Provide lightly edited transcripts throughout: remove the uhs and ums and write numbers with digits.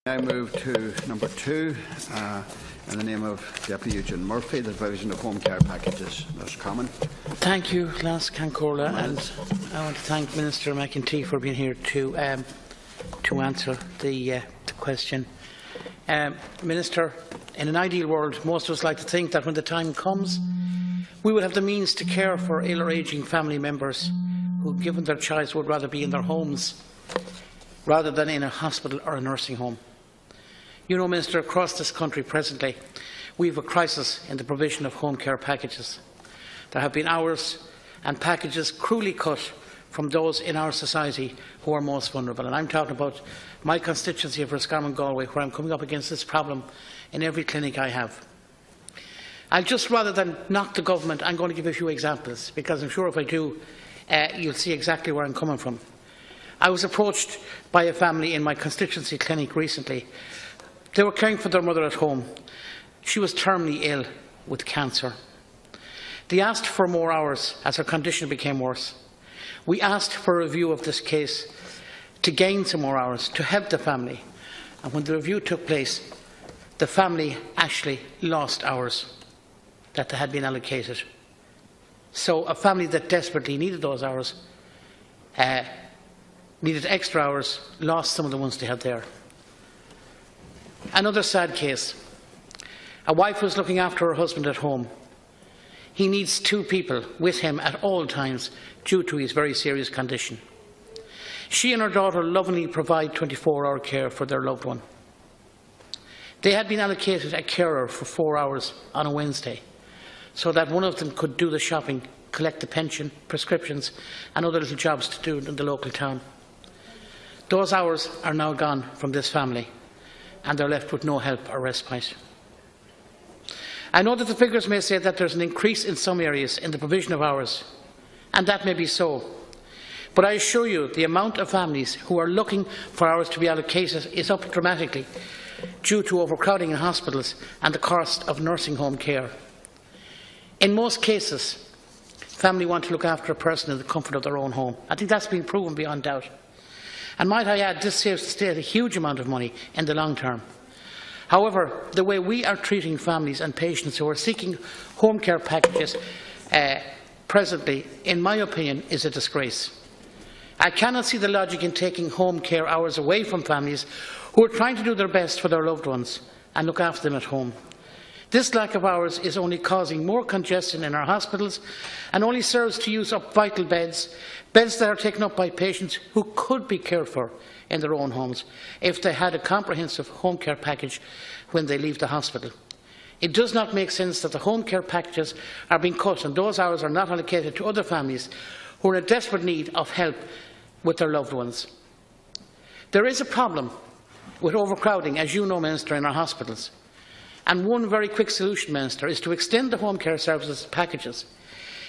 I move to number 2 in the name of Deputy Eugene Murphy, the provision of home care packages. Roscommon. Thank you, Lance Cancola, and I want to thank Minister McEntee for being here to answer the question. Minister, in an ideal world, most of us like to think that when the time comes, we will have the means to care for ill or ageing family members who, given their choice, would rather be in their homes rather than in a hospital or a nursing home. You know, Minister, across this country presently, we have a crisis in the provision of home care packages. There have been hours and packages cruelly cut from those in our society who are most vulnerable. And I'm talking about my constituency of Roscommon, Galway, where I'm coming up against this problem in every clinic I have. I'll just, rather than knock the government, I'm going to give a few examples, because I'm sure if I do, you'll see exactly where I'm coming from. I was approached by a family in my constituency clinic recently. They were caring for their mother at home. She was terminally ill with cancer. They asked for more hours as her condition became worse. We asked for a review of this case to gain some more hours to help the family. And when the review took place, the family actually lost hours that they had been allocated. So a family that desperately needed those hours, needed extra hours, lost some of the ones they had there. Another sad case. A wife was looking after her husband at home. He needs 2 people with him at all times due to his very serious condition. She and her daughter lovingly provide 24-hour care for their loved one. They had been allocated a carer for 4 hours on a Wednesday, so that one of them could do the shopping, collect the pension, prescriptions and other little jobs to do in the local town. Those hours are now gone from this family, and they're left with no help or respite. I know that the figures may say that there's an increase in some areas in the provision of hours, and that may be so. But I assure you the amount of families who are looking for hours to be allocated is up dramatically due to overcrowding in hospitals and the cost of nursing home care. In most cases, families want to look after a person in the comfort of their own home. I think that's been proven beyond doubt. And might I add, this saves the state a huge amount of money in the long term. However, the way we are treating families and patients who are seeking home care packages presently, in my opinion, is a disgrace. I cannot see the logic in taking home care hours away from families who are trying to do their best for their loved ones and look after them at home. This lack of hours is only causing more congestion in our hospitals and only serves to use up vital beds, beds that are taken up by patients who could be cared for in their own homes if they had a comprehensive home care package when they leave the hospital. It does not make sense that the home care packages are being cut and those hours are not allocated to other families who are in a desperate need of help with their loved ones. There is a problem with overcrowding, as you know, Minister, in our hospitals. And one very quick solution, Minister, is to extend the home care services packages,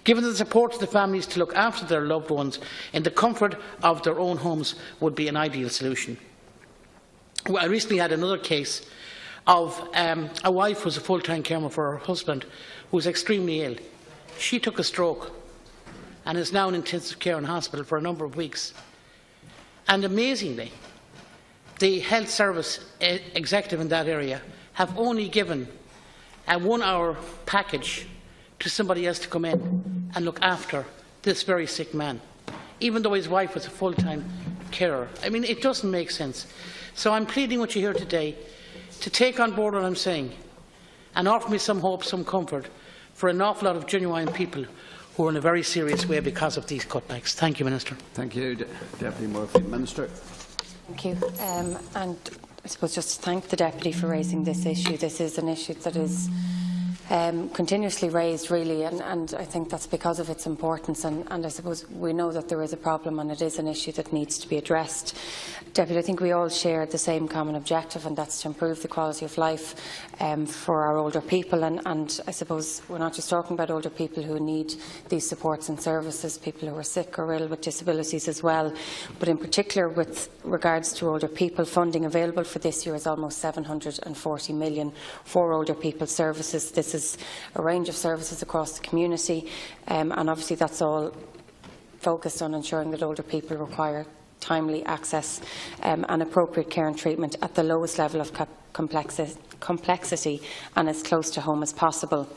giving the support to the families to look after their loved ones in the comfort of their own homes would be an ideal solution. Well, I recently had another case of a wife who was a full-time carer for her husband who was extremely ill. She took a stroke and is now in intensive care in hospital for a number of weeks. And amazingly, the health service executive in that area have only given a 1-hour package to somebody else to come in and look after this very sick man, even though his wife was a full-time carer. I mean, it doesn't make sense. So I'm pleading with you here today to take on board what I'm saying and offer me some hope, some comfort for an awful lot of genuine people who are in a very serious way because of these cutbacks. Thank you, Minister. Thank you, Deputy Murphy. Minister. Thank you. And I suppose just to thank the Deputy for raising this issue. This is an issue that is continuously raised, really, and I think that's because of its importance, and I suppose we know that there is a problem and it is an issue that needs to be addressed. Deputy, I think we all share the same common objective, and that's to improve the quality of life for our older people, and I suppose we're not just talking about older people who need these supports and services, people who are sick or ill with disabilities as well, but in particular with regards to older people, funding available for this year is almost 740 million for older people services. This is a range of services across the community, and obviously that's all focused on ensuring that older people timely access and appropriate care and treatment at the lowest level of complexity and as close to home as possible.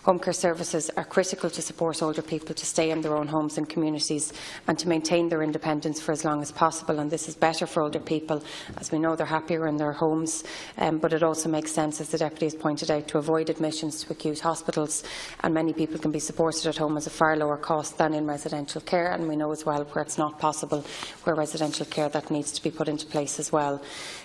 Home care services are critical to support older people to stay in their own homes and communities and to maintain their independence for as long as possible. And this is better for older people. As we know, they're happier in their homes, but it also makes sense, as the Deputy has pointed out, to avoid admissions to acute hospitals. And many people can be supported at home at a far lower cost than in residential care. And we know as well where it's not possible, where residential care, that needs to be put into place as well.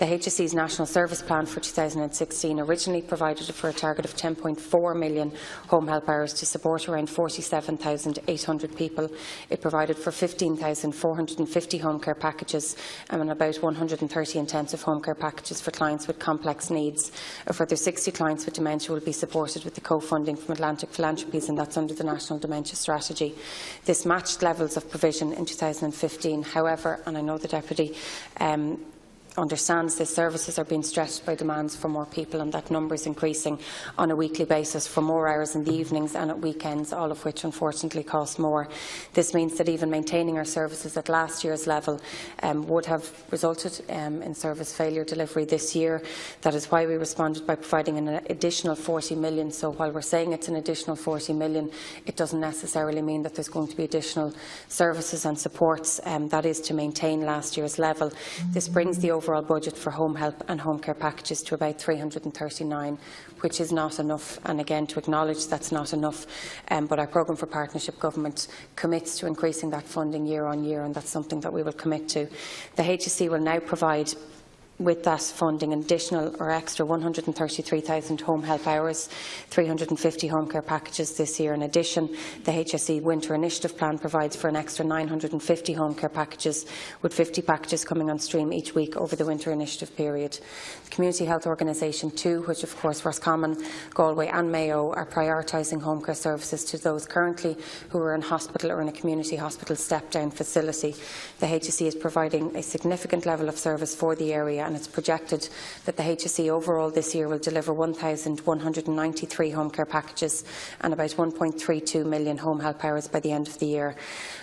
The HSE's National Service Plan for 2016 originally provided for a target of 10.4 million home help hours to support around 47,800 people. It provided for 15,450 home care packages and about 130 intensive home care packages for clients with complex needs. A further 60 clients with dementia will be supported with the co-funding from Atlantic Philanthropies, and that's under the National Dementia Strategy. This matched levels of provision in 2015. However, and I know the Deputy understands this, services are being stretched by demands for more people, and that number is increasing on a weekly basis for more hours in the evenings and at weekends, all of which unfortunately cost more. This means that even maintaining our services at last year's level would have resulted in service failure delivery this year. That is why we responded by providing an additional 40 million. So while we're saying it's an additional 40 million, it doesn't necessarily mean that there's going to be additional services and supports. That is to maintain last year's level. This brings the overall budget for home help and home care packages to about 339, which is not enough. And again, to acknowledge that's not enough, but our Programme for Partnership Government commits to increasing that funding year on year, and that's something that we will commit to. The HSE will now provide, with that funding, an additional or extra 133,000 home help hours, 350 home care packages this year. In addition, the HSE Winter Initiative Plan provides for an extra 950 home care packages, with 50 packages coming on stream each week over the Winter Initiative period. The Community Health Organisation 2, which of course Roscommon, Galway and Mayo are prioritising home care services to those currently who are in hospital or in a community hospital step-down facility. The HSE is providing a significant level of service for the area, and it's projected that the HSE overall this year will deliver 1,193 home care packages and about 1.32 million home help hours by the end of the year.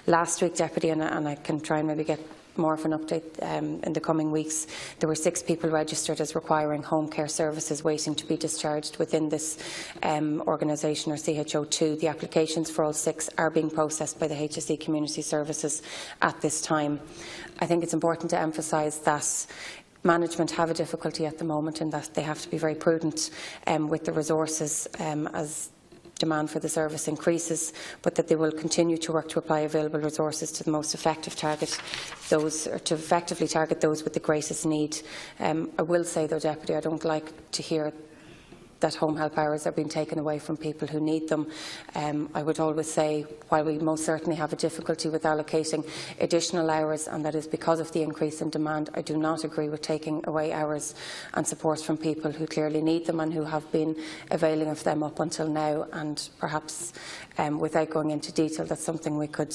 Last week, Deputy, and I can try and maybe get more of an update in the coming weeks, there were 6 people registered as requiring home care services waiting to be discharged within this organisation, or CHO2. The applications for all 6 are being processed by the HSE Community Services at this time. I think it's important to emphasise that management have a difficulty at the moment in that they have to be very prudent with the resources as demand for the service increases, but that they will continue to work to apply available resources to the most effective to effectively target those with the greatest need. I will say, though, Deputy, I don't like to hear that home help hours are being taken away from people who need them. I would always say, while we most certainly have a difficulty with allocating additional hours, and that is because of the increase in demand, I do not agree with taking away hours and support from people who clearly need them and who have been availing of them up until now. And perhaps, without going into detail, that's something we could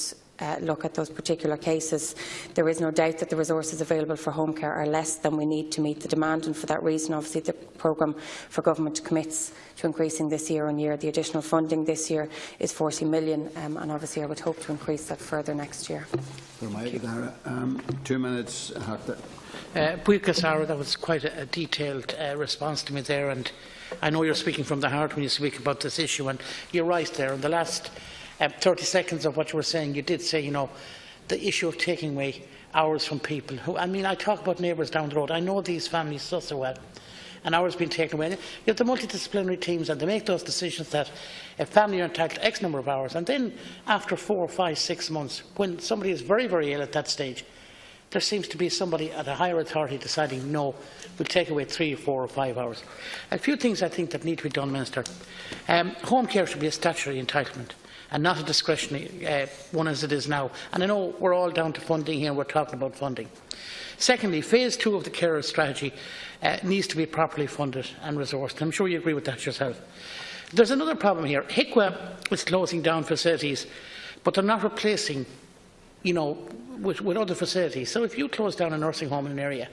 look at those particular cases. There is no doubt that the resources available for home care are less than we need to meet the demand, and for that reason, obviously, the Programme for Government commits to increasing this year on year. The additional funding this year is 40 million, and obviously I would hope to increase that further next year. 2 minutes. Sarah, that was quite a detailed response to me there, and I know you're speaking from the heart when you speak about this issue, and you're right there. In the last 30 seconds of what you were saying, you did say, you know, the issue of taking away hours from people who, I mean, I talk about neighbours down the road. I know these families so well, and hours being taken away. You have the multidisciplinary teams, and they make those decisions that a family are entitled to X number of hours, and then after 4, 5, 6 months, when somebody is very, very ill at that stage, there seems to be somebody at a higher authority deciding, no, we'll take away 3, 4 or 5 hours. A few things I think that need to be done, Minister. Home care should be a statutory entitlement and not a discretionary one as it is now. And I know we're all down to funding here, we're talking about funding. Secondly, phase 2 of the carer strategy needs to be properly funded and resourced. I'm sure you agree with that yourself. There's another problem here. HICWA is closing down facilities, but they're not replacing, you know, with other facilities. So if you close down a nursing home in an area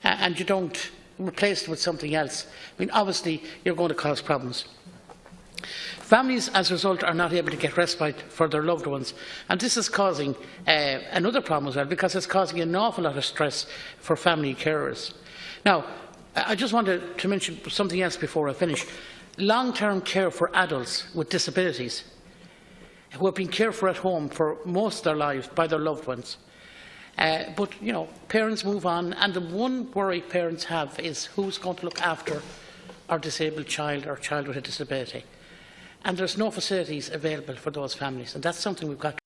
and you don't replace it with something else, I mean, obviously you're going to cause problems. Families, as a result, are not able to get respite for their loved ones, and this is causing another problem as well, because it's causing an awful lot of stress for family carers. Now, I just wanted to mention something else before I finish. Long-term care for adults with disabilities who have been cared for at home for most of their lives by their loved ones. But, you know, parents move on, and the one worry parents have is who's going to look after our disabled child or child with a disability. And there's no facilities available for those families, and that's something we've got to